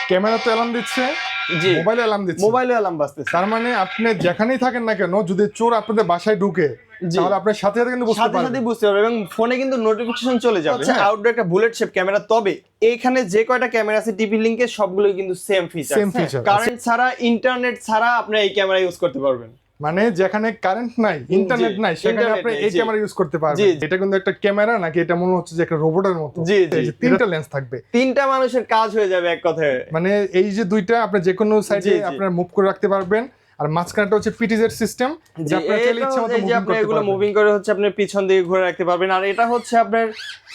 Camera তো alarm দিচ্ছে, জি মোবাইলে অ্যালার্ম দিচ্ছে। মোবাইলে অ্যালার্ম বাজতেছে। তার মানে আপনি যেখানেই থাকেন না কেন, যদি চোর আপনাদের বাসায় ঢুকে জি। তাহলে আপনার সাথে সাথে কিন্তু বুঝতে সাথে পারবেন। সাথে বুঝতে পারবে এবং ফোনে কিন্তু নোটিফিকেশন চলে যাবে। আচ্ছা। আউটডোর একটা বুলেট শেপ ক্যামেরা, তবে এইখানে যে কয়টা ক্যামেরা আছে টিপি লিংকের সবগুলোই কিন্তু same feature. Same feature, current ছাড়া, ইন্টারনেট ছাড়া আপনি এই ক্যামেরা ইউজ করতে পারবেন। মানে যেখানে কারেন্ট নাই, ইন্টারনেট নাই, সেখানে internet আপনি নেই, এই জি। ক্যামেরা ইউজ করতে পারবেন। জি। এটা কিন্তু একটা ক্যামেরা নাকি, এটা মনে হচ্ছে যে একটা রোবটের মতো। জি, জি। এই যে তিনটা লেন্স থাকবে, তিনটা মানুষের কাজ হয়ে যাবে এক কথায়। মানে এই যে দুইটা আপনি যে কোনো সাইডে জি, জি। আপনার মুভ করে রাখতে পারবেন। আর মাঝখানটা হচ্ছে পিটিজেড সিস্টেম, জি, যে আপনার চাইলে ইচ্ছা মতো এই যে মুভিং আপনি করতে এগুলো পারবেন। মুভিং করে হচ্ছে আপনি পিছন দিকে ঘুরে রাখতে পারবেন, আর এটা হচ্ছে আপনার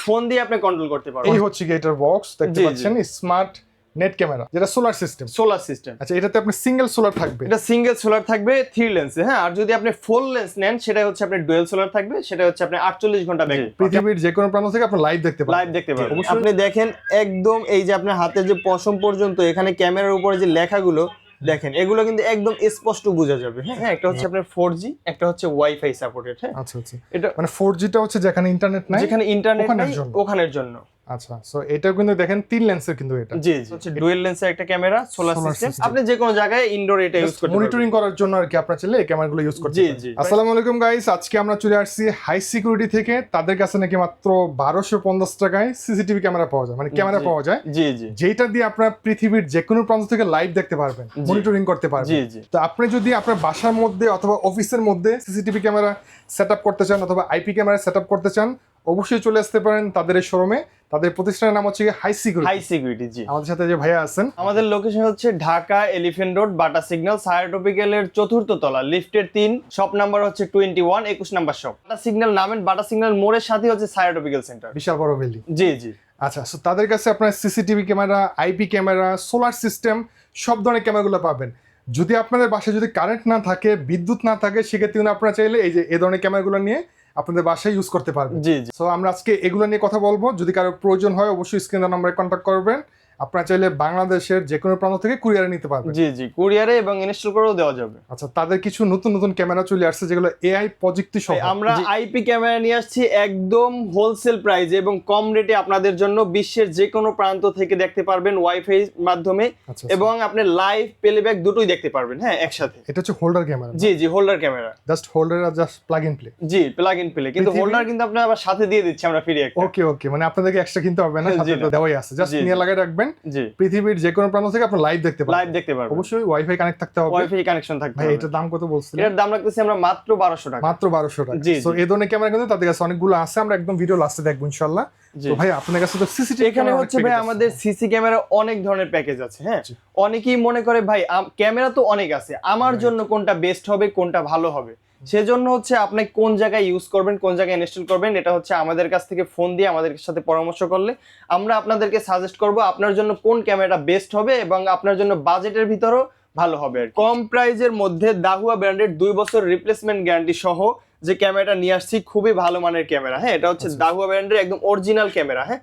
ফোন দিয়ে আপনি কন্ট্রোল করতে পারবেন। এই হচ্ছে কি এটার বক্স, দেখতে জি, জি। পাচ্ছেন স্মার্ট নেট ক্যামেরা, যেটা সোলার সিস্টেম। Solar system. আচ্ছা, এটাতে আপনি সিঙ্গেল সোলার থাকবে। এটা সিঙ্গেল সোলার থাকবে 3 লেন্সে, হ্যাঁ। আর যদি আপনি ফুল লেন্স নেন সেটা হচ্ছে আপনার ডুয়াল সোলার থাকবে, সেটা হচ্ছে আপনি 48 ঘন্টা ব্যাক পৃথিবীর যে কোনো প্রান্ত থেকে আপনি লাইভ দেখতে পারবেন। লাইভ দেখতে পারবেন। অবশ্যই। আপনি দেখেন একদম এই যে আপনার হাতের যে পশম পর্যন্ত এখানে ক্যামেরার উপরে যে লেখাগুলো দেখেন, এগুলো কিন্তু একদম স্পষ্ট বোঝা যাবে। হ্যাঁ, একটা হচ্ছে আপনার 4G, একটা হচ্ছে ওয়াইফাই সাপোর্টেড। হ্যাঁ, আচ্ছা আচ্ছা, এটা মানে 4G টা হচ্ছে যেখানে ইন্টারনেট নাই, যেখানে ইন্টারনেট ওখানের নাই জন্য। ওখানের জন্য। আচ্ছা, সো এটা কিন্তু দেখেন 3 লেন্সের কিন্তু এটা। জি জি, হচ্ছে ডুয়াল লেন্সের একটা camera, solar Solar system. system। আপনি যে কোনো জায়গায় ইনডোর এটা ইউজ করতে পারবেন। মনিটরিং করার জন্য আর কি আপনারা চাইলে এই ক্যামেরাগুলো ইউজ করতে জি, পারেন। জি। আসসালামু আলাইকুম গাইস, আজকে আমরা চলে আসছি হাই সিকিউরিটি থেকে। তাদের কাছে নাকি মাত্র 1250 টাকায় সিসিটিভি ক্যামেরা পাওয়া যায়, মানে ক্যামেরা জি। পাওয়া যায়, জি জি যেটা দিয়ে আপনারা পৃথিবীর যে কোনো প্রান্ত থেকে লাইভ দেখতে পারবেন, মনিটরিং করতে পারবেন। জি, জি। তো আপনি যদি আপনার বাসার মধ্যে অথবা অফিসের মধ্যে সিসিটিভি ক্যামেরা সেটআপ করতে চান অথবা আইপি ক্যামেরা সেটআপ করতে চান, অবশ্যই চলে আসতে পারেন তাদের এই শোরুমে। তাদের প্রতিষ্ঠানের নাম হচ্ছে হাই সিকিউরিটি। High security. জি, আমাদের সাথে যে ভাইয়া আছেন, আমাদের লোকেশন হচ্ছে Dhaka elephant road, Bata signal, সায়ার টপিক্যালের 4th তলা, লিফটের 3, শপ নাম্বার হচ্ছে 21, 21 নাম্বার শপ। বাটা সিগন্যাল নামেন, বাটা সিগন্যাল মোড়ের সাথে হচ্ছে সায়ার টপিক্যাল সেন্টার। বিশাল বড় বিল্ডিং। জি জি। আচ্ছা, সো তাদের কাছে আপনার CCTV camera, IP camera, solar system, সব ধরনের ক্যামেরাগুলো পাবেন। যদি আপনাদের বাসায় যদি কারেন্ট না থাকে, বিদ্যুৎ না থাকে, সেক্ষেত্রে কিন্তু আপনারা চাইলে এই যে এই ধরনের ক্যামেরাগুলো নিয়ে আপনাদের বাসায় ইউজ করতে পারবেন। জি জি। সো আমরা আজকে এগুলো নিয়ে কথা বলবো। যদি কারো প্রয়োজন হয় অবশ্যই স্ক্রিনের নাম্বারে কন্ট্যাক্ট করবেন। আপনারা চাইলে বাংলাদেশের যে কোনো প্রান্ত থেকে কুরিয়ারে নিতে পারবেন। জি জি, কুরিয়ারে এবং ইনস্টল করেও দেওয়া যাবে। আচ্ছা, তাদের কিছু নতুন নতুন ক্যামেরা চলে আসছে যেগুলো এআই প্রযুক্তি সহ। আমরা আইপি ক্যামেরা নিয়ে আসছি একদম হোলসেল প্রাইসে এবং কম রেটে আপনাদের জন্য। বিশ্বের যে কোনো প্রান্ত থেকে দেখতে পারবেন ওয়াইফাই মাধ্যমে, আচ্ছা, এবং আপনি লাইভ প্লেব্যাক দুটোই দেখতে পারবেন, হ্যাঁ, একসাথে। এটা হচ্ছে হোল্ডার ক্যামেরা। জি জি, হোল্ডার ক্যামেরা। জাস্ট হোল্ডার আর জাস্ট প্লাগ ইন প্লে। জি, প্লাগ ইন প্লে, কিন্তু হোল্ডার কিন্তু আপনি আবার সাথে দিয়ে দিচ্ছি আমরা ফ্রি একটা। ওকে ওকে, মানে আপনাদেরকে এক্সট্রা কিনতে হবে না, সাথে জি, তো দেওয়াই আছে, জাস্ট জি, নিয়ে জি। লাগাই রাখবেন। জি, পৃথিবীর যে কোনো প্রান্ত থেকে আপনি লাইভ দেখতে পারবেন। লাইভ দেখতে পারবেন। অবশ্যই ওয়াইফাই কানেক্ট থাকতে হবে। ওয়াইফাই কানেকশন থাকতে ভাই হবে। এটার দাম কত বলছিলেন? এটার দাম রাখতেছি আমরা মাত্র 1200 টাকা। মাত্র 1200 টাকা। জি, সো জি। এই ধরনের ক্যামেরা কিন্তু তাদের কাছে অনেকগুলো আছে, আমরা একদম ভিডিও লাস্টে দেখবো ইনশাআল্লাহ। জি। তো ভাই আপনাদের কাছে তো সিসিটিভি এখানে হচ্ছে ভাই আমাদের সিসি ক্যামেরা অনেক ধরনের প্যাকেজ আছে, হ্যাঁ। জি। অনেকেই মনে করে ভাই ক্যামেরা তো অনেক আছে, আমার জন্য কোনটা বেস্ট হবে, কোনটা ভালো হবে, সেজন্য হচ্ছে আপনি কোন জায়গায় ইউজ করবেন, কোন জায়গায় ইনস্টল করবেন, এটা হচ্ছে আমাদের কাছ থেকে ফোন দিয়ে আমাদের সাথে পরামর্শ করলে আমরা আপনাদেরকে সাজেস্ট করব আপনার জন্য কোন ক্যামেরাটা বেস্ট হবে এবং আপনার জন্য বাজেটের ভিতরেও ভালো হবে। কম প্রাইজের মধ্যে দাহুয়া ব্র্যান্ডের 2 বছর রিপ্লেসমেন্ট গ্যারান্টি সহ যে ক্যামেরাটা নিয়ে আসছি, খুবই ভালো মানের ক্যামেরা, হ্যাঁ। এটা হচ্ছে দাহুয়া ব্র্যান্ডের একদম অরিজিনাল ক্যামেরা, হ্যাঁ।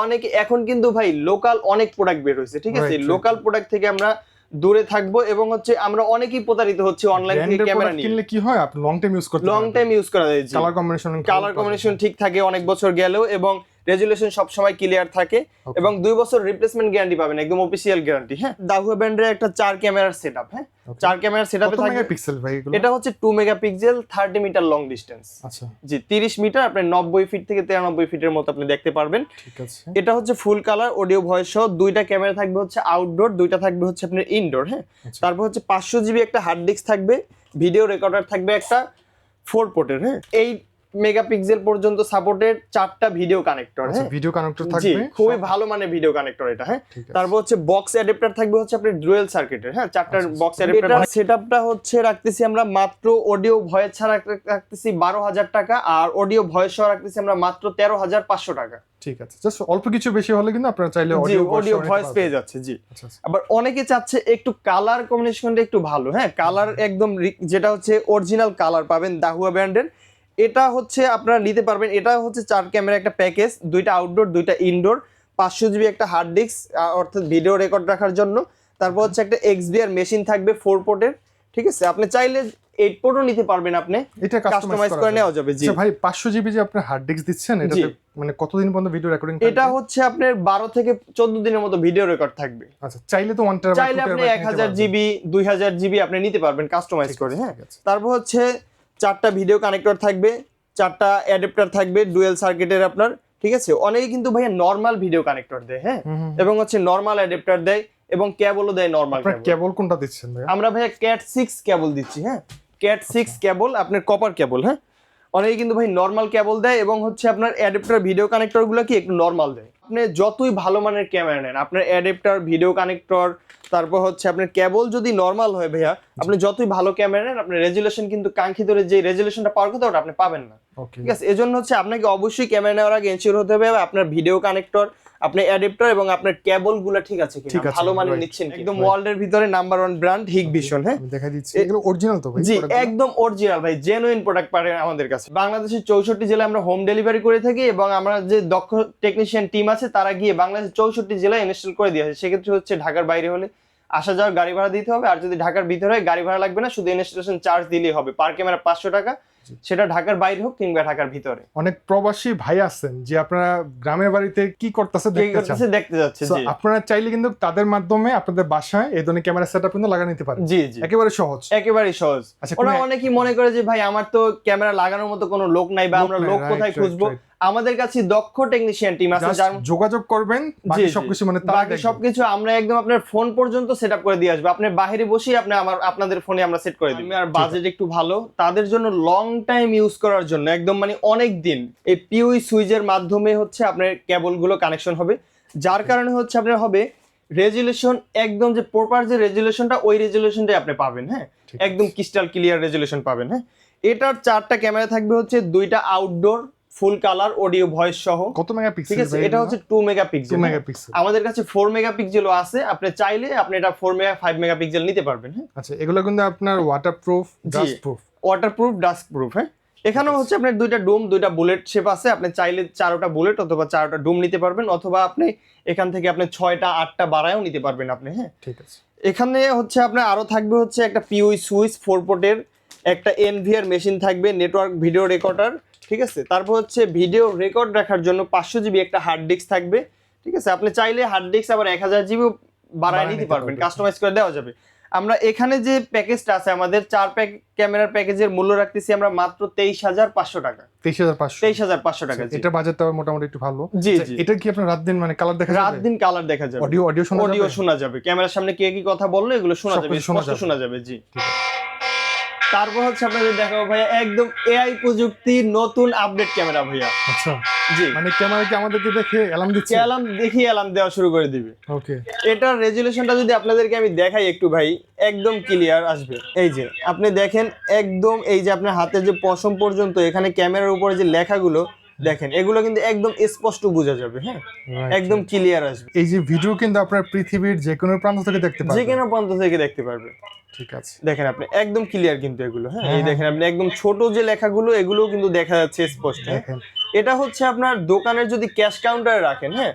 অনেকে এখন কিন্তু ভাই লোকাল অনেক প্রোডাক্ট বের হয়েছে, ঠিক আছে। লোকাল প্রোডাক্ট থেকে আমরা দূরে থাকবো এবং হচ্ছে আমরা অনেকেই প্রতারিত হচ্ছে অনলাইন থেকে ক্যামেরা নিয়ে। কিনলে কি হয়, আপনি লং টাইম ইউজ করতে লং পারবেন। টাইম ইউজ করা যায়। কালার কম্বিনেশন ঠিক থাকে অনেক বছর গেলেও, এবং রেজুলেশন সব সময় ক্লিয়ার থাকে, এবং 2 বছর রিপ্লেসমেন্ট গ্যারান্টি পাবেন, একদম অফিশিয়াল গ্যারান্টি, হ্যাঁ। দাহুয়া ব্র্যান্ডের একটা 4 ক্যামেরার সেটআপ, হ্যাঁ। 4 ক্যামেরার সেটআপে কত থাকে। মেগাপিক্সেল ভাই এগুলো? এটা হচ্ছে 2 মেগাপিক্সেল, 30 মিটার লং ডিসটেন্স। আচ্ছা, জি, 30 মিটার, আপনি 90 ফিট থেকে 93 ফিটের মতো আপনি দেখতে পারবেন। ঠিক আছে। এটা হচ্ছে ফুল কালার অডিও ভয়েস সহ। 2টা ক্যামেরা থাকবে হচ্ছে আউটডোর, 2টা থাকবে হচ্ছে আপনার ইনডোর, হ্যাঁ। আচ্ছা। তারপর হচ্ছে 500 জিবি একটা হার্ড ডিস্ক থাকবে, ভিডিও রেকর্ডার থাকবে একটা 4 পোর্টের, হ্যাঁ। 8 মেগাপিক্সেল পর্যন্ত সাপোর্টেড 4টা ভিডিও কানেক্টর, আচ্ছা, হ্যাঁ। ভিডিও কানেক্টর জি, থাকবে। খুবই ভালো মানের ভিডিও কানেক্টর এটা, হ্যাঁ। ঠিক আছে। তারপর হচ্ছে বক্স অ্যাডাপ্টার থাকবে হচ্ছে আপনার ডুয়াল সার্কিটের, হ্যাঁ। 4টা বক্স অ্যাডাপ্টার। সেটআপটা হচ্ছে রাখতেছি আমরা মাত্র অডিও ভয়েস ছাড়া রাখতেছি 12,000 টাকা, আর অডিও ভয়েস সহ রাখতেছি আমরা মাত্র 13,500 টাকা। ঠিক আছে, জাস্ট অল্প কিছু বেশি হলে কিন্তু আপনারা চাইলে অডিও ভয়েস পেয়ে যাচ্ছে। জি। আচ্ছা, আবার অনেকে চাচ্ছে একটু কালার কম্বিনেশনটা একটু ভালো, হ্যাঁ। কালার একদম যেটা হচ্ছে অরিজিনাল কালার পাবেন দাহুয়া ব্র্যান্ডের, এটা হচ্ছে আপনারা নিতে পারবেন। এটা হচ্ছে 4 ক্যামেরা একটা প্যাকেজ, 2টা আউটডোর, 2টা ইনডোর, 500 জিবি একটা হার্ড ডিস্ক অর্থাৎ ভিডিও রেকর্ড রাখার জন্য। তারপর হচ্ছে একটা XBR মেশিন থাকবে 4 পোর্টের, ঠিক আছে। আপনি চাইলে 8 পোর্টও নিতে পারবেন আপনি, এটা কাস্টমাইজ করে নেওয়া যাবে। জি ভাই 500 জিবি যে আপনি হার্ড ডিস্ক দিচ্ছেন এটাতে মানে কতদিন পর্যন্ত ভিডিও রেকর্ডিং থাকবে? এটা হচ্ছে আপনার 12 থেকে 14 দিনের মতো ভিডিও রেকর্ড থাকবে। আচ্ছা, চাইলে তো 1 টেরাবাইট, চাইলে আপনি 1000 জিবি 2000 জিবি আপনি নিতে পারবেন কাস্টমাইজ করে। হ্যাঁ, তারপর হচ্ছে 4টা ভিডিও কানেক্টর থাকবে, 4টা অ্যাডাপ্টার থাকবে ডুয়াল সার্কিটের আপনার, ঠিক আছে। অনেকে কিন্তু ভাইয়া নরমাল ভিডিও কানেক্টর দেয়, হ্যাঁ, এবং হচ্ছে নরমাল অ্যাডাপ্টার দেয় এবং কেবলও দেয় নরমাল। আপনারা কেবল কোনটা দিচ্ছেন ভাই? আমরা ভাইয়া ক্যাট 6 কেবল দিচ্ছি। হ্যাঁ, ক্যাট 6 কেবল আপনার কপার কেবল। হ্যাঁ, অনেকে কিন্তু ভাই নরমাল কেবল দেয় এবং হচ্ছে আপনার অ্যাডাপ্টার ভিডিও কানেক্টর গুলো কি একটু নরমাল দেয়। আপনি যতই ভালো মানের ক্যামেরা নেন, আপনার অ্যাডাপ্টার ভিডিও কানেক্টর তারপর হচ্ছে আপনার কেবল যদি নরমাল হয় ভাইয়া, আপনি যতই ভালো ক্যামেরা নেন আপনার রেজুলেশন কিন্তু কাঙ্ক্ষিত যে রেজুলেশনটা পাওয়ার কথা ওটা আপনি পাবেন না। ঠিক আছে, এজন্য হচ্ছে আপনাকে অবশ্যই ক্যামেরা নেওয়ার আগে এনশিওর হতে হবে আপনার ভিডিও কানেক্টর, আপনার অ্যাডাপ্টার এবং আপনার কেবল গুলো ঠিক আছে কিনা, ভালো মানের নিচ্ছেন। একদম ওয়ার্ল্ডের ভিতরে নাম্বার 1 ব্র্যান্ড হিগভিশন। হ্যাঁ, আমি দেখাই দিচ্ছি, এগুলো অরিজিনাল তো ভাই? জি একদম অরিজিনাল ভাই, জেনুইন প্রোডাক্ট পাবেন আমাদের কাছে। বাংলাদেশের 64 জেলায় আমরা হোম ডেলিভারি করে থাকি এবং আমরা যে দক্ষ টেকনিশিয়ান টিম আছে তারা গিয়ে বাংলাদেশের 64 জেলায় ইনস্টল করে দিয়ে আসে। সেক্ষেত্রে হচ্ছে ঢাকার বাইরে হলে আসা যাওয়ার গাড়ি ভাড়া দিতে হবে, আর যদি ঢাকার ভিতরে হয় গাড়ি ভাড়া লাগবে না, শুধু ইনস্টলেশন চার্জ দিলেই হবে। পার ক্যামেরা 500 টাকা, সেটা ঢাকার বাইরে হোক কিংবা ঢাকার ভিতরে। অনেক প্রবাসী ভাই আছেন যে আপনারা গ্রামের বাড়িতে কি করতেছে দেখতে যাচ্ছে, আপনারা চাইলে কিন্তু তাদের মাধ্যমে আপনাদের বাসায় এই ধরনের ক্যামেরা সেটআপ কিন্তু লাগা নিতে পারেন। জি জি, একেবারে সহজ, একেবারে সহজ। ওরা অনেকেই মনে করে যে ভাই আমার তো ক্যামেরা লাগানোর মতো কোনো লোক নাই বা আমরা লোক কোথায় খুঁজবো। আমাদের কাছে দক্ষ টেকনিশিয়ান টিম আছে, যার যোগাযোগ করবেন, বাকি সবকিছু মানে বাকি সবকিছু আমরা একদম আপনার ফোন পর্যন্ত সেটআপ করে দিয়ে আসবো। আপনি বাইরে বসেই আপনি আপনাদের ফোনে আমরা সেট করে দিই। আর বাজেট একটু ভালো তাদের জন্য, লং টাইম ইউজ করার জন্য একদম মানে অনেক দিন এই পিউই সুইচের মাধ্যমে হচ্ছে আপনার কেবল গুলো কানেকশন হবে, যার কারণে হচ্ছে আপনার হবে রেজুলেশন একদম যে প্রপার যে রেজুলেশনটা ওই রেজুলেশনটাই আপনি পাবেন। হ্যাঁ, একদম ক্রিস্টাল ক্লিয়ার রেজুলেশন পাবেন। হ্যাঁ, এটার 4টা ক্যামেরা থাকবে, হচ্ছে 2টা আউটডোর ফুল কালার অডিও ভয়েস সহ। কত মেগাপিক্সেল? ঠিক আছে, এটা হচ্ছে 2 মেগাপিক্সেল। আমাদের কাছে 4 মেগাপিক্সেলও আছে, আপনি চাইলে আপনি এটা 5 মেগাপিক্সেল নিতে পারবেন। হ্যাঁ, আচ্ছা, এগুলো কিন্তু আপনার ওয়াটারপ্রুফ, ডাস্ট প্রুফ। হ্যাঁ, এখানেও হচ্ছে আপনার 2টা ডোম, 2টা বুলেট শেপ আছে, আপনি চাইলে 4টা বুলেট অথবা 4টা ডোম নিতে পারবেন, অথবা আপনি এখান থেকে আপনি 6টা 8টা বাড়ায়ও নিতে পারবেন আপনি। হ্যাঁ, ঠিক আছে। এখানে হচ্ছে আপনার আরো থাকবে হচ্ছে একটা পিউই সুইচ 4 পোর্টের, একটা এনভিআর মেশিন থাকবে, নেটওয়ার্ক ভিডিও রেকর্ডার। ঠিক আছে, তারপর হচ্ছে ভিডিও রেকর্ড রাখার জন্য 500 জিবি একটা হার্ড ডিস্ক থাকবে। ঠিক আছে, আপনি চাইলে হার্ড ডিস্ক আবার 1000 জিবি বাড়ায় নিতে পারবেন, কাস্টমাইজ করে দেওয়া যাবে। আমরা এখানে যে প্যাকেজটা আছে আমাদের 4 ক্যামেরার প্যাকেজের মূল্য রাখতেছি আমরা মাত্র 23500 টাকা। 23500 টাকা। এটা বাজেটটা মোটামুটি একটু ভালো। জি জি, এটা কি আপনার রাত দিন মানে কালার দেখা যাবে? রাত দিন কালার দেখা যাবে, অডিও শোনা যাবে, ক্যামেরার সামনে কে কি কথা বললো এগুলো শোনা যাবে, স্পষ্ট শোনা যাবে। জি, তারপর হচ্ছে আপনাদের দেখাবো ভাইয়া একদম এআই প্রযুক্তি নতুন আপডেট ক্যামেরা ভাইয়া। আচ্ছা, জি, মানে ক্যামেরা কি আমাদেরকে দেখে অ্যালার্ম দিচ্ছে? অ্যালার্ম দেওয়া শুরু করে দিবে। ওকে, এটার রেজুলেশনটা যদি আপনাদেরকে আমি দেখাই একটু ভাই, একদম ক্লিয়ার আসবে। এই যে আপনি দেখেন একদম, এই যে আপনার হাতের যে পশম পর্যন্ত এখানে ক্যামেরার উপরে যে লেখাগুলো দেখেন, এগুলো কিন্তু একদম স্পষ্ট বোঝা যাবে। হ্যাঁ, একদম ক্লিয়ার আসবে। এই যে ভিডিও কিন্তু আপনার পৃথিবীর যে কোনো প্রান্ত থেকে দেখতে পারবেন, যে কোনো প্রান্ত থেকে দেখতে পারবে। ঠিক আছে, দেখেন আপনি একদম ক্লিয়ার কিন্তু এগুলো। হ্যাঁ, এই দেখেন আপনি একদম ছোট যে লেখাগুলো এগুলো কিন্তু দেখা যাচ্ছে স্পষ্ট। দেখেন, এটা হচ্ছে আপনার দোকানের যদি ক্যাশ কাউন্টারে রাখেন, হ্যাঁ,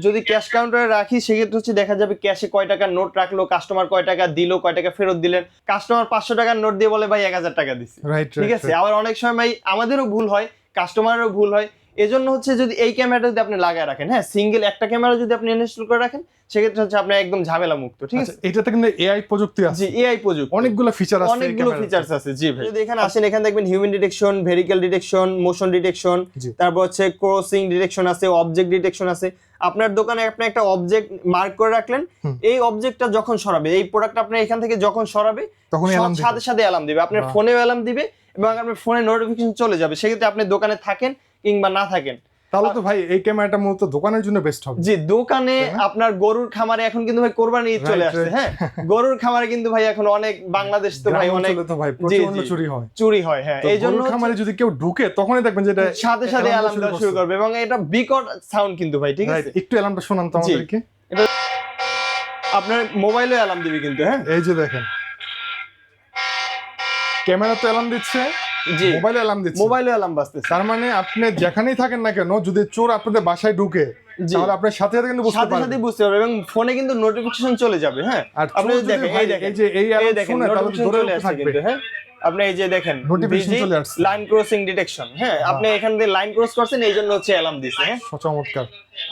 যদি ক্যাশ কাউন্টারে রাখি সেক্ষেত্রে হচ্ছে দেখা যাবে ক্যাশে কয় টাকার নোট রাখলো, কাস্টমার কয় টাকা দিল, কয় টাকা ফেরত দিলেন। কাস্টমার 500 টাকার নোট দিয়ে বলে ভাই 1000 টাকা দিছি। ঠিক আছে, আবার অনেক সময় ভাই আমাদেরও ভুল হয়, কাস্টমারেরও ভুল হয়। এজন্য হচ্ছে যদি এই ক্যামেরাটা যদি আপনি লাগায় রাখেন, হ্যাঁ, সিঙ্গেল একটা ক্যামেরা যদি আপনি ইনস্টল করে রাখেন সেক্ষেত্রে হচ্ছে আপনি একদম ঝামেলা মুক্ত। ঠিক আছে, এটাতে কিন্তু এআই প্রযুক্তি আছে। জি, এআই প্রযুক্তি, অনেকগুলো ফিচার আছে, অনেকগুলো ফিচারস আছে। জি ভাই, যদি এখানে আসেন এখানে দেখবেন human detection, vehicle detection, motion detection, তারপর হচ্ছে ক্রসিং ডিটেকশন আছে, অবজেক্ট ডিটেকশন আছে। আপনার দোকানে আপনি একটা অবজেক্ট মার্ক করে রাখলেন, এই অবজেক্টটা যখন সরাবে, এই প্রোডাক্ট আপনি এখান থেকে যখন সরাবে তখন সাথে সাথে অ্যালার্ম দিবে, আপনার ফোনেও অ্যালার্ম দিবে এবং আপনার ফোনে নোটিফিকেশন চলে যাবে। সেক্ষেত্রে আপনি দোকানে থাকেন কিংবা না থাকেন, তাহলে তো ভাই এই ক্যামেরাটা মূলত দোকানের জন্য বেস্ট হবে। জি, দোকানে আপনার গরুর খামারে এখন কিন্তু ভাই কোরবানি ঈদ চলে আসছে। হ্যাঁ, গরুর খামারে কিন্তু ভাই এখন অনেক বাংলাদেশ তো ভাই অনেক চুরি হয়। হ্যাঁ, এই জন্য খামারে যদি কেউ ঢুকে তখনই দেখবেন যে এটা সাথে সাথে অ্যালার্ম দেওয়া শুরু করবে এবং এটা বিকট সাউন্ড কিন্তু ভাই। ঠিক আছে, একটু অ্যালার্মটা শোনান তো আমাদেরকে। এটা আপনার মোবাইলে অ্যালার্ম দিবে কিন্তু। হ্যাঁ, এই যে দেখেন ক্যামেরা তো অ্যালার্ম দিচ্ছে, জি, মোবাইলে অ্যালার্ম বাজতেছে। তার মানে আপনি যেখানেই থাকেন না কেন, যদি চোর আপনাদের বাসায় ঢুকে তাহলে আপনার সাথে সাথে কিন্তু বুঝতে পারবেন এবং ফোনে কিন্তু নোটিফিকেশন চলে যাবে। হ্যাঁ, আপনি দেখেন এই যে এই অ্যালার্ম শুনে তাহলে ধরে রাখতে থাকবে। হ্যাঁ, আপনি এই যে দেখেন Notification চলে আসছে। লাইন ক্রসিং ডিটেকশন, হ্যাঁ আপনি এখান দিয়ে লাইন ক্রস করছেন এই জন্য হচ্ছে অ্যালার্ম দিছে। হ্যাঁ চমৎকার।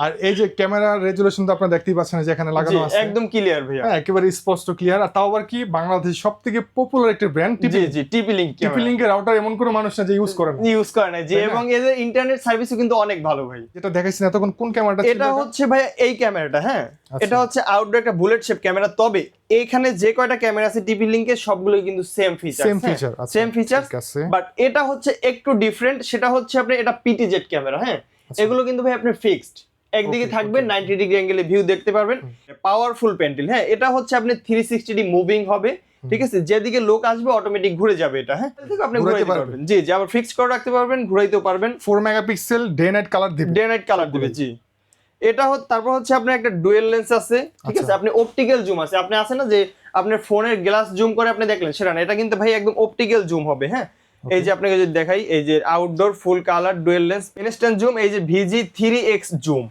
আর এই যে ক্যামেরা রেজুলেশন তো আপনারা দেখতেই পাচ্ছেন যে এখানে জি, লাগানো আছে, একদম ক্লিয়ার ভাইয়া। হ্যাঁ একেবারে স্পষ্ট ক্লিয়ার। আর তাও আবার কি বাংলাদেশের সবথেকে পপুলার একটা ব্র্যান্ড জি জি টিপি লিংক টিপি লিংকের রাউটার এমন কোনো মানুষ না যে ইউজ করে না। ইউজ করে না জি, তাই না? এবং এদের ইন্টারনেট সার্ভিসও কিন্তু অনেক ভালো ভাই। যেটা দেখাইছেন এতক্ষণ কোন ক্যামেরাটা ছিল এটা হচ্ছে ভাই এই ক্যামেরাটা, হ্যাঁ আচ্ছা। এটা হচ্ছে আউটডোর একটা বুলেট শেপ ক্যামেরা, তবে এইখানে যে কয়টা ক্যামেরা আছে টিপি লিংকের সবগুলোই কিন্তু same feature, same feature same feature, ঠিক আছে। বাট এটা হচ্ছে একটু ডিফারেন্ট, সেটা হচ্ছে আপনি এটা পিটিজেড ক্যামেরা, হ্যাঁ এগুলো কিন্তু ভাই আপনি ফিক্সড একদিকে Okay, থাকবে, okay, 90 ডিগ্রি অ্যাঙ্গেলে ভিউ দেখতে পারবেন, পাওয়ারফুল পেন্টিল, হ্যাঁ এটা হচ্ছে আপনি 360 মুভিং হবে, ঠিক আছে, যেদিকে লোক আসবে অটোমেটিক ঘুরে যাবে এটা, হ্যাঁ আপনি ঘুরাইতে ঘুরাইতে পারবেন জি জি, আবার ফিক্স করে রাখতে পারবেন, ঘুরাইতেও পারবেন, 4 মেগাপিক্সেল ডে নাইট কালার দিবে, ডে নাইট কালার দিবে জি। এটা তারপর হচ্ছে আপনার একটা ডুয়েল লেন্স আছে, ঠিক আছে, আচ্ছা। আপনি অপটিক্যাল জুম আছে, আপনি আছে না যে আপনার ফোনের গ্লাস জুম করে আপনি দেখলেন সেটা না, এটা কিন্তু ভাই একদম অপটিক্যাল জুম হবে, হ্যাঁ এই যে আপনাকে যদি দেখাই, এই যে outdoor full colour dual lens instant zoom, এই যে ভিজি 3x জুম,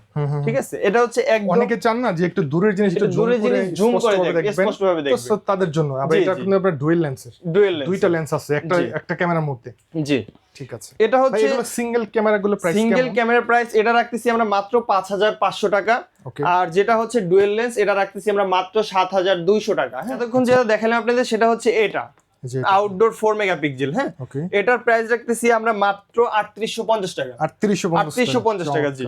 ঠিক আছে, এটা হচ্ছে একদম অনেকে চান না যে একটু দূরের জিনিস একটু দূরের জিনিস জুম করে দেখবেন, দেখবেন, স্পষ্টভাবে তো দেখবেন, তাদের জন্য। আবার জি, এটা জি। কিন্তু আপনার ডুয়েল লেন্সের, ডুয়েল লেন্স দুইটা লেন্স আছে একটা জি। একটা ক্যামেরার মধ্যে, জি। ঠিক আছে। এটা ভাই হচ্ছে এগুলো সিঙ্গেল ক্যামেরাগুলো প্রাইস সিঙ্গেল কেমন? ক্যামেরার প্রাইস এটা রাখতেছি আমরা মাত্র 5500 টাকা, ওকে, আর যেটা হচ্ছে ডুয়েল লেন্স এটা রাখতেছি আমরা মাত্র 7200 টাকা। হ্যাঁ এতক্ষণ যেটা দেখালাম আপনাদের সেটা হচ্ছে এটা জি আউটডোর 4 মেগাপিক্সেল, হ্যাঁ ওকে, এটার প্রাইস রাখতেছি আমরা মাত্র 3850 টাকা, 3850 টাকা জি।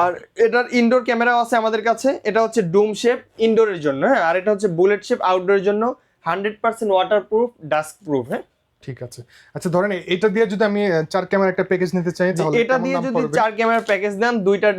আর এটার ইনডোর ক্যামেরাও আছে আমাদের কাছে, এটা হচ্ছে ডুম শেপ ইনডোরের জন্য, হ্যাঁ আর এটা হচ্ছে বুলেট শেপ আউটডোরের জন্য, 100% ওয়াটারপ্রুফ ডাস্ট প্রুফ। হ্যাঁ ঠিক আছে। আচ্ছা ধরেন এটা দিয়ে যদি আমি 4 ক্যামেরা একটা প্যাকেজ নিতে চাই তাহলে এটা দিয়ে যদি 4 ক্যামেরার প্যাকেজ দেন, দুইটা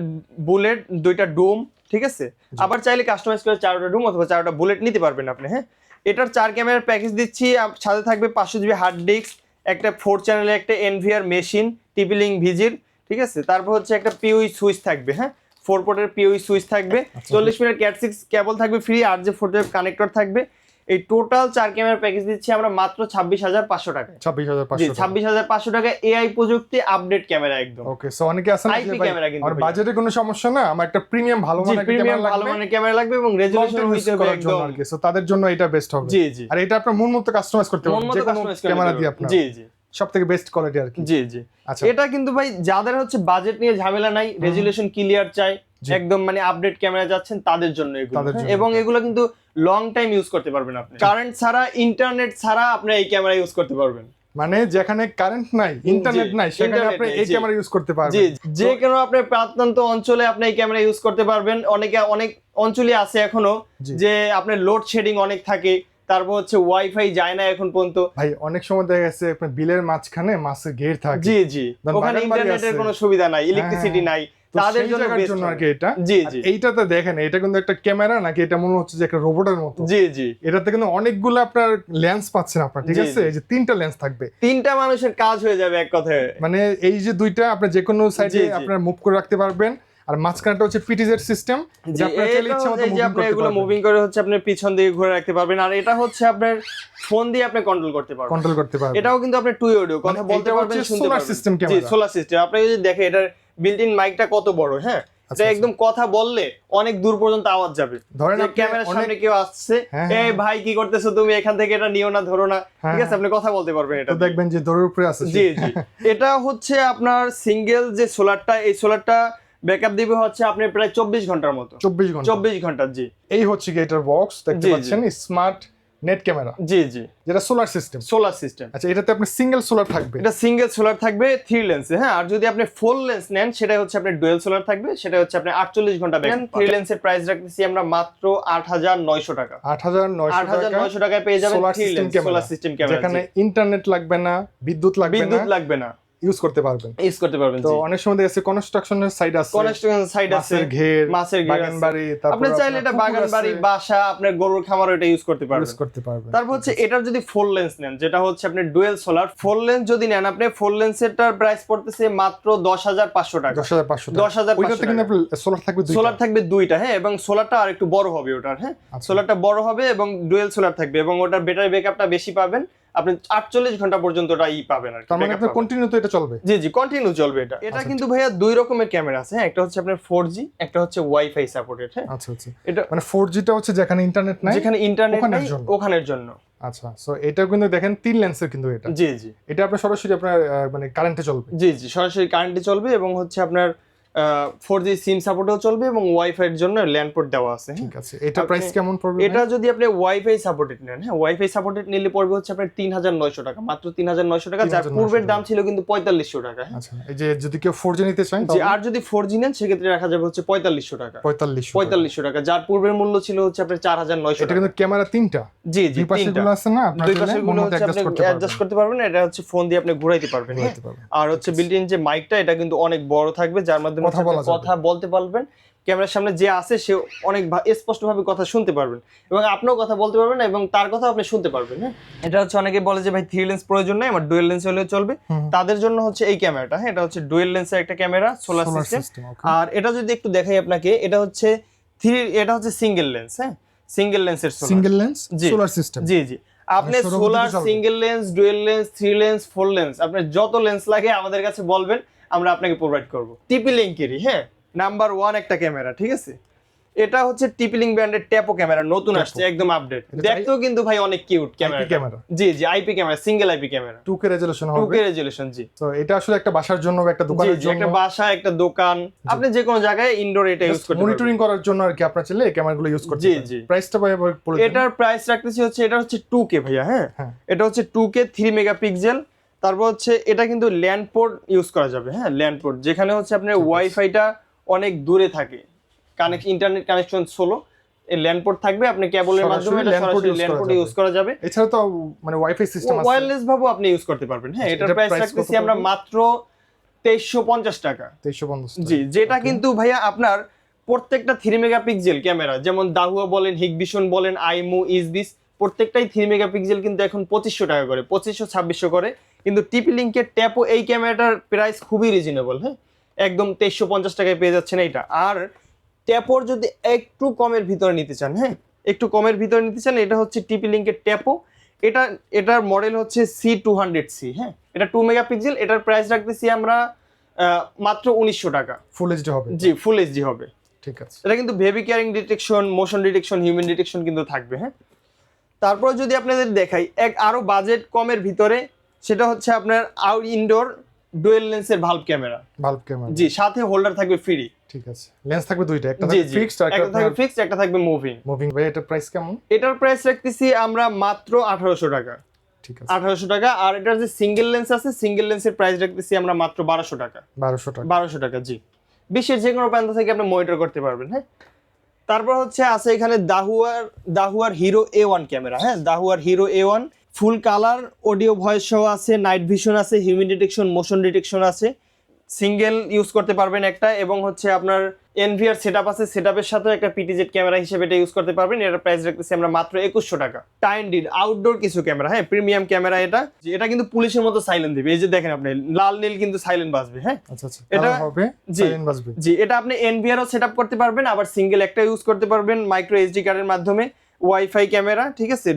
বুলেট দুইটা ডুম, ঠিক আছে, আবার চাইলে কাস্টমাইজ করে 4টা ডুম অথবা 4টা বুলেট নিতে পারবেন আপনি। হ্যাঁ এটার 4 ক্যামেরার প্যাকেজ দিচ্ছি, সাথে থাকবে 500 জিবি হার্ড ডিস্ক, একটা 4 চ্যানেলের একটা এনভিআর মেশিন টিপি লিংক ভিজির, ঠিক আছে, তারপর হচ্ছে একটা পিওই সুইচ থাকবে, হ্যাঁ 4 পোর্টের পিওই সুইচ থাকবে, 40 মিটার ক্যাট 6 কেবল থাকবে ফ্রি, আর যে 4 টাইপ কানেক্টর থাকবে। এই টোটাল 4 ক্যামেরার প্যাকেজ দিচ্ছি আমরা মাত্র 26500 টাকা, 26500 জি 26500 টাকা, এআই প্রযুক্তি আপডেট ক্যামেরা একদম। ওকে, সো অনেকে আছে না IP যে ভাই ক্যামেরা কিন্তু আমার ভাইয়া। বাজেটে কোনো সমস্যা না, আমার একটা প্রিমিয়াম ভালো জি মানের একটা প্রিমিয়াম ক্যামেরা ভালো লাগবে, মানের ক্যামেরা লাগবে এবং রেজোলিউশন content হইতে use হবে করার জন্য একদম, আর কি, সো তাদের জন্য এটা বেস্ট হবে। জি জি, আর এটা আপনার মন মতো কাস্টমাইজ করতে মন পারবেন মতো যে কোনো কাস্টমাইজ করে ক্যামেরা নিতে দিয়ে পারবেন। আপনার জি জি সবথেকে বেস্ট কোয়ালিটি আর কি। জি জি। আচ্ছা এটা কিন্তু ভাই যাদের হচ্ছে বাজেট নিয়ে ঝামেলা নাই, রেজোলিউশন ক্লিয়ার চাই, জি। একদম মানে আপডেট ক্যামেরা যাচ্ছেন তাদের জন্য এগুলো, তাদের জন্য এবং এটা। এগুলো কিন্তু লং টাইম ইউজ করতে পারবেন আপনি, কারেন্ট ছাড়া ইন্টারনেট ছাড়া আপনি এই ক্যামেরা ইউজ করতে পারবেন। মানে যেখানে কারেন্ট নাই ইন্টারনেট নাই সেখানে internet আপনি নাই, এই জি। ক্যামেরা ইউজ করতে পারবেন। জি যে কোনো আপনার প্রত্যন্ত অঞ্চলে আপনি এই ক্যামেরা ইউজ করতে পারবেন। অনেক অঞ্চলে আছে এখনো জি। যে আপনার লোড শেডিং অনেক থাকে, তারপর হচ্ছে ওয়াইফাই যায় না এখন পর্যন্ত, ভাই অনেক সময় দেখা গেছে আপনার বিলের মাঝখানে মাছের ঘের থাকে, জি জি, ধরেন ওখানে বাগান বাড়ি ইন্টারনেটের আছে। কোনো সুবিধা নাই, ইলেকট্রিসিটি নাই, তো তাদের সেই জন্য জায়গার বেস্ট জন্য আর হবে। কি এটা। জি আর জি এইটাতে দেখেন এটা কিন্তু একটা ক্যামেরা নাকি, এটা মনে হচ্ছে যে একটা রোবটের মতো। জি জি, এটাতে কিন্তু অনেকগুলো আপনার লেন্স পাচ্ছেন আপনার, ঠিক জি, আছে, জি। এই যে 3টা লেন্স থাকবে, 3টা মানুষের কাজ হয়ে যাবে এক কথায়। মানে এই যে 2টা আপনি যে কোনো সাইডে জি, জি। আপনার মুভ করে রাখতে পারবেন, আর মাঝখানটা হচ্ছে পিটিজেড সিস্টেম, যে আপনার চাইলে ইচ্ছা মতো এই যে মুভিং আপনি করতে এগুলো পারবেন, মুভিং করে হচ্ছে আপনি পিছন দিকে ঘুরে রাখতে পারবেন, আর এটা হচ্ছে আপনার ফোন দিয়ে আপনি কন্ট্রোল করতে পারবেন। কন্ট্রোল করতে পারবেন। এটাও কিন্তু আপনি টু অডিও কথা মানে বলতে এটা পারবেন, হচ্ছে শুনতে solar পারবেন। system G camera. Solar system. আপনি যদি দেখেন এটার বিল্ট ইন মাইকটা কত বড়, হ্যাঁ আচ্ছা, এটা একদম কথা বললে অনেক দূর পর্যন্ত আওয়াজ যাবে। ধরেন যে আপনি ক্যামেরার অনেক- সামনে কেউ আসছে, হ্যাঁ, এই হ্যাঁ। ভাই কি করতেছো তুমি, এখান থেকে এটা নিও না, ধরো না, ঠিক হ্যাঁ, আছে, আপনি কথা বলতে পারবেন এটা তো দেখবেন যে দৌড়ের উপরে আছে জি জি। এটা হচ্ছে আপনার সিঙ্গেল যে সোলারটা, এই সোলারটা ব্যাকআপ দিবে হচ্ছে আপনি প্রায় 24 ঘন্টার মতো, 24 ঘন্টা। 24 ঘন্টা জি এই হচ্ছে কি এটার বক্স দেখতে জি, জি। পাচ্ছেন, স্মার্ট নেট ক্যামেরা, জি জি, যেটা সোলার সিস্টেম। Solar system. আচ্ছা এটাতে আপনি সিঙ্গেল সোলার থাকবে, এটা সিঙ্গেল সোলার থাকবে 3 লেন্সে, হ্যাঁ আর যদি আপনি ফুল লেন্স নেন সেটা হচ্ছে আপনার ডুয়াল সোলার থাকবে, সেটা হচ্ছে আপনি 48 ঘন্টা ব্যাকআপ। 3 লেন্সের প্রাইস রাখতেছি আমরা মাত্র 8900 টাকা, 8900 টাকায় পেয়ে যাবেন solar 3 system lens camera, solar system camera, যেখানে ইন্টারনেট লাগবে না, বিদ্যুৎ লাগবে না, ইউজ করতে পারবেন। ইউজ করতে পারবেন। তো জি অনেক সময় দেখা যাচ্ছে কনস্ট্রাকশনের সাইড আছে, কনস্ট্রাকশন সাইড আছে, মাছের ঘের বাগান আছে। বাড়ি, আপনি চাইলে এটা বাগান বাড়ি, বাসা, আপনার গরুর খামার এটা ইউজ করতে পারবেন। ইউজ করতে পারবেন। তারপর হচ্ছে এটার যদি ফুল লেন্স নেন, যেটা হচ্ছে আপনি ডুয়াল সোলার ফুল লেন্স যদি নেন, আপনি ফুল লেন্সেরটার প্রাইস পড়তেছে মাত্র 10500 টাকা, 10500 10,500 ওইটাতে কিন্তু আপনার সোলার থাকবে দুইটা। সোলার থাকবে 2টা, হ্যাঁ এবং সোলারটা আর একটু বড় হবে ওটার, হ্যাঁ আচ্ছা। সোলারটা বড় হবে এবং ডুয়াল সোলার থাকবে এবং ওটার ব্যাটারি ব্যাকআপটা বেশি পাবেন, আপনি 48 ঘন্টা পর্যন্ত ওটা পাবেন আর কি, তার মানে backup আপনার পাবেন। কন্টিনিউ তো এটা চলবে। জি জি কন্টিনিউ চলবে এটা। এটা আচ্ছা, কিন্তু ভাইয়া 2 রকমের ক্যামেরা আছে, হ্যাঁ একটা হচ্ছে আপনার 4G, একটা হচ্ছে ওয়াইফাই সাপোর্টেড, হ্যাঁ আচ্ছা আচ্ছা, এটা মানে 4G টা হচ্ছে যেখানে ইন্টারনেট নাই, যেখানে ইন্টারনেট ওখানের নাই জন্য। ওখানের জন্য, আচ্ছা, সো এটা কিন্তু দেখেন 3 লেন্সের কিন্তু এটা। জি জি এটা আপনার সরাসরি আপনার মানে কারেন্টে চলবে। জি জি সরাসরি কারেন্টে চলবে এবং হচ্ছে আপনার 4G সিম সাপোর্টও চলবে এবং ওয়াইফাই এর জন্য ল্যান্ড পোর্ট দেওয়া আছে। ঠিক আছে, এটা প্রাইস কেমন পড়বে? এটা যদি আপনি ওয়াইফাই সাপোর্টেড নেন, হ্যাঁ ওয়াইফাই সাপোর্টেড নিলে পড়বে হচ্ছে আপনার 3900 টাকা, মাত্র 3900 টাকা, যার 3900 পূর্বের দাম ছিল কিন্তু 4500 টাকা। আচ্ছা, এই যে যদি কেউ 4G নিতে চায় জি, আর যদি 4G নেন সেক্ষেত্রে রাখা যাবে হচ্ছে 4500 টাকা। 4500 টাকা, যার পূর্বের মূল্য ছিল হচ্ছে আপনার 4900 এটা টাকা। কিন্তু ক্যামেরা 3টা। জি জি, দুই পাশে তিনটা। গুলো আছে না, আপনার দুই পাশের গুলো হচ্ছে আপনি করতে অ্যাডজাস্ট করতে পারবেন, এটা হচ্ছে ফোন দিয়ে আপনি ঘোরাইতে পারবেন। হ্যাঁ? আর হচ্ছে বিল্ট ইন যে মাইকটা, এটা কিন্তু অনেক বড় থাকবে, যার মাধ্যমে কথা বলা যাবে। কথা বলতে পারবেন। ক্যামেরার সামনে যে আছে সে অনেক স্পষ্টভাবে কথা শুনতে পারবেন এবং আপনিও কথা বলতে পারবেন এবং তার কথা আপনি শুনতে পারবেন। হ্যাঁ, এটা হচ্ছে অনেকে বলে যে ভাই 3 লেন্স প্রয়োজন নাই, আমার ডুয়েল লেন্স হলেও চলবে, তাদের জন্য হচ্ছে এই ক্যামেরাটা। হ্যাঁ, এটা হচ্ছে ডুয়েল লেন্সের একটা ক্যামেরা, সোলার সিস্টেম। আর এটা যদি একটু দেখাই আপনাকে, এটা হচ্ছে সিঙ্গেল লেন্স। হ্যাঁ, সিঙ্গেল লেন্সের সিঙ্গেল লেন্স সোলার সিস্টেম। জি জি, আপনি solar, single lens, dual lens, 3 lens, 4 lens, আপনি যত লেন্স লাগে আমাদের কাছে বলবেন, আমরা আপনাকে প্রোভাইড করব। টিপি লিংকেরই হ্যাঁ নাম্বার 1 একটা ক্যামেরা, ঠিক আছে। এটা হচ্ছে টিপি লিংক ব্র্যান্ডের ট্যাপো ক্যামেরা, নতুন আসছে, একদম আপডেট। দেখতেও কিন্তু ভাই অনেক কিউট ক্যামেরা। জি জি, IP camera, single IP camera, 2K resolution হবে। 2K resolution. জি, তো এটা আসলে একটা বাসার জন্য বা একটা দোকানের জন্য, একটা বাসা, একটা দোকান, আপনি যে কোনো জায়গায় ইনডোর এটা ইউজ করতে পারবেন। মনিটরিং করার জন্য আর কি আপনারা চাইলে এই ক্যামেরাগুলো ইউজ করতে পারেন। জি জি, প্রাইসটা ভাই বলে দিন। এটার প্রাইস রাখতেছি হচ্ছে, এটা হচ্ছে 2K ভাইয়া। হ্যাঁ, এটা হচ্ছে 2K 3 মেগাপিক্সেল। তারপর হচ্ছে এটা কিন্তু ল্যান্ড পোর্ট ইউজ করা যাবে। হ্যাঁ, ল্যান্ড পোর্ট, যেখানে হচ্ছে আপনার ওয়াইফাইটা অনেক দূরে থাকে, ইন্টারনেট কানেকশন স্লো, এই ল্যান্ড পোর্ট থাকবে, আপনি কেবলের মাধ্যমে এটা সরাসরি ল্যান্ড পোর্ট ইউজ করা যাবে। এছাড়া তো মানে ওয়াইফাই সিস্টেম আছে, ওয়্যারলেস ভাবেও আপনি ইউজ করতে পারবেন। হ্যাঁ, এটার প্রাইস রাখতেছি আমরা মাত্র 2350 টাকা। 2350 জি, যেটা কিন্তু ভাইয়া আপনার প্রত্যেকটা 3 মেগাপিক্সেল ক্যামেরা, যেমন দাহুয়া বলেন, হিগভিশন বলেন, আইমু, ইসবিস, প্রত্যেকটাই 3 মেগাপিক্সেল কিন্তু এখন 2500 টাকা করে, 2500-2600 করে। কিন্তু টিপি লিংকের ট্যাপো এই ক্যামেরাটার প্রাইস খুবই রিজনেবল। হ্যাঁ, একদম 2350 টাকায় পেয়ে যাচ্ছেন এইটা। আর ট্যাপোর যদি একটু কমের ভিতরে নিতে চান, হ্যাঁ একটু কমের ভিতরে নিতে চান, এটা হচ্ছে টিপি লিংকের ট্যাপো। এটার মডেল হচ্ছে C200C। হ্যাঁ, এটা 2 মেগাপিক্সেল, এটার প্রাইস রাখতেছি আমরা মাত্র 1900 টাকা। ফুল এইচডি হবে? জি, ফুল এইচডি হবে। ঠিক আছে, এটা কিন্তু baby carrying detection, motion detection, human detection কিন্তু থাকবে। হ্যাঁ, তারপর যদি আপনাদের দেখাই আরো বাজেট কমের ভিতরে, সেটা হচ্ছে আপনার ইনডোর ডুয়েল লেন্সের ভালভ ক্যামেরা। জি, সাথে হোল্ডার থাকবে ফ্রি। ঠিক আছে, লেন্স থাকবে দুইটা, একটা থাকবে ফিক্সড আর একটা থাকবে ফিক্সড, একটা থাকবে মুভিং। ভাই এটার প্রাইস কেমন? এটার প্রাইস রাখতেছি আমরা মাত্র 1800 টাকা। ঠিক আছে, 1800 টাকা। আর এটার যে সিঙ্গেল লেন্স আছে, সিঙ্গেল লেন্সের প্রাইস রাখতেছি আমরা মাত্র 1200 টাকা। 1200 টাকা। জি, বিশ্বের যে কোনো প্রান্ত থেকে আপনি মনিটর করতে পারবেন। হ্যাঁ, তারপর হচ্ছে আছে এখানে দাহুয়ার হিরো A1 ক্যামেরা। হ্যাঁ, দাহুয়ার hero A1 full colour, audio voice সহ আছে, নাইট ভিশন আছে, হিউম্যান ডিটেকশন, মোশন ডিটেকশন আছে, সিঙ্গেল ইউজ করতে পারবেন একটা, এবং হচ্ছে আপনার এনভিআর সেটআপ আছে, সেটআপের সাথে একটা পিটিজেড ক্যামেরা হিসেবে এটা ইউজ করতে পারবেন। এটার প্রাইস রাখতেছি আমরা মাত্র 2100 টাকা। টাইনডিড আউটডোর কিছু ক্যামেরা, হ্যাঁ প্রিমিয়াম ক্যামেরা। এটা কিন্তু পুলিশের মতো সাইলেন্ট দিবে, এই যে দেখেন আপনি লাল নীল কিন্তু সাইলেন্ট বাজবে। হ্যাঁ, আচ্ছা আচ্ছা, এটা হবে সাইলেন্ট বাজবে। জি, এটা আপনি এনভিআরও সেটআপ করতে পারবেন, আবার সিঙ্গেল একটা ইউজ করতে পারবেন মাইক্রো এসডি কার্ডের মাধ্যমে, ওয়াইফাই ক্যামেরা। ঠিক আছে,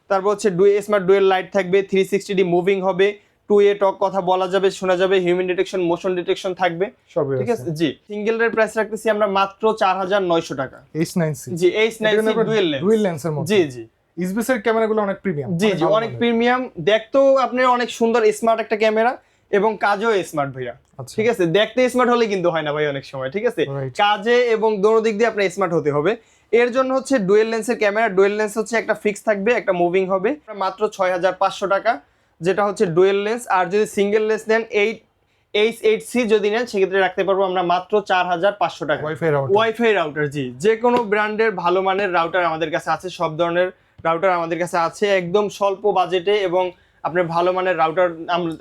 তারপর হচ্ছে স্মার্ট ডুয়েল লাইট থাকবে, 360D মুভিং হবে, 2A টক কথা বলা যাবে, শোনা যাবে, হিউম্যান ডিটেকশন, মোশন ডিটেকশন থাকবে। ঠিক আছে। জি, সিঙ্গেল এর প্রাইস রাখতেছি আমরা মাত্র 4900 টাকা। H9C। জি, H9C ডুয়েল লেন্সের মধ্যে। জি জি, ইসবিএস এর ক্যামেরাগুলো অনেক প্রিমিয়াম। জি জি, অনেক প্রিমিয়াম, দেখতেও আপনি অনেক সুন্দর স্মার্ট একটা ক্যামেরা, এবং কাজেও স্মার্ট ভাইয়া। ঠিক আছে, দেখতে স্মার্ট হলে কিন্তু হয় না ভাই অনেক সময়। ঠিক আছে, কাজে এবং দোনো দিক দিয়ে আপনার স্মার্ট হতে হবে। এর জন্য হচ্ছে ডুয়েল লেন্সের ক্যামেরা। ডুয়েল লেন্স হচ্ছে একটা ফিক্স থাকবে, একটা মুভিং হবে, মাত্র 6500 টাকা, যেটা হচ্ছে ডুয়েল লেন্স। আর যদি সিঙ্গেল লেন্স নেন, H8C যদি নেন, সেক্ষেত্রে রাখতে পারবো আমরা মাত্র 4500 টাকা। Wifi router. জি, যে কোনো ব্র্যান্ডের ভালো মানের রাউটার আমাদের কাছে আছে, সব ধরনের রাউটার আমাদের কাছে আছে, একদম স্বল্প বাজেটে, এবং আপনার ভালো মানের রাউটার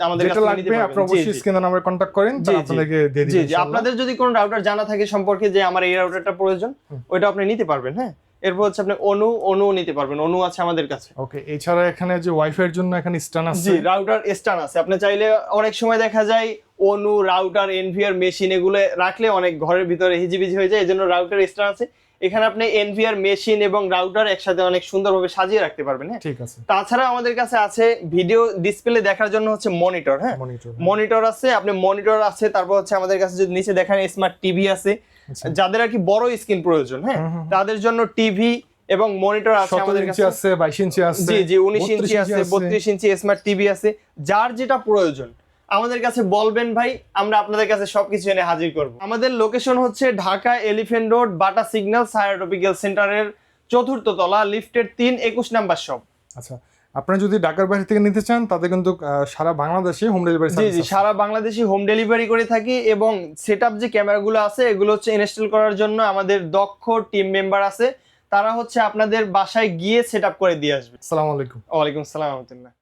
আমাদের কাছে নিতে পারবেন। আপনি অবশ্যই স্ক্রিনে নাম্বার কন্টাক্ট করেন, তাহলে আপনাদেরকে দিয়ে দিই। জি, আপনাদের যদি কোনো রাউটার জানা থাকে সম্পর্কে যে আমার এই রাউটারটা প্রয়োজন, ওইটা আপনি নিতে পারবেন। হ্যাঁ, এরপর হচ্ছে আপনি অনু নিতে পারবেন, অনু আছে আমাদের কাছে। ওকে, এছাড়া এখানে যে ওয়াইফাই এর জন্য এখানে স্ট্যান্ড আছে। জি, রাউটার স্ট্যান্ড আছে। আপনি চাইলে অনেক সময় দেখা যায় অনু, রাউটার, এনভিআর মেশিন এগুলো রাখলে অনেক ঘরের ভিতরে হিজিবিজি হয়ে যায়, এজন্য রাউটার স্ট্যান্ড আছে। এখানে আপনি এনভিআর মেশিন এবং রাউটার একসাথে অনেক সুন্দরভাবে সাজিয়ে রাখতে পারবেন। হ্যাঁ, ঠিক আছে। তাছাড়া আমাদের কাছে আছে ভিডিও ডিসপ্লে দেখার জন্য হচ্ছে মনিটর। হ্যাঁ, মনিটর আছে, আপনি মনিটর আছে। তারপর হচ্ছে আমাদের কাছে যদি নিচে দেখেন স্মার্ট টিভি আছে, যাদের আর কি বড় স্ক্রিন প্রয়োজন, হ্যাঁ তাদের জন্য টিভি এবং মনিটর আছে 17 আমাদের ইঞ্চি কাছে। আছে, 22 ইঞ্চি আছে, জি জি 19 ইঞ্চি আছে, 32 ইঞ্চি স্মার্ট টিভি আছে। যার যেটা প্রয়োজন আমাদের কাছে বলবেন ভাই, আমরা আপনাদের কাছে সবকিছু এনে হাজির করব। আমাদের লোকেশন হচ্ছে Dhaka elephant road, Bata signal, সায়ারোপিক্যাল সেন্টারের 4th তলা, লিফটের 3, 21 নাম্বার শপ। আচ্ছা, আপনারা যদি ঢাকার বাইরে থেকে নিতে চান তাদের কিন্তু সারা বাংলাদেশে হোম ডেলিভারি জি সার্ভিস জি আছে। সারা বাংলাদেশে হোম ডেলিভারি করে থাকি, এবং সেটআপ যে ক্যামেরাগুলো আছে এগুলো হচ্ছে ইনস্টল করার জন্য আমাদের দক্ষ টিম মেম্বার আছে, তারা হচ্ছে আপনাদের বাসায় গিয়ে সেটআপ করে দিয়ে আসবে। আসসালামু আলাইকুম। ওয়ালাইকুম আসসালাম রহমতুল্লাহ।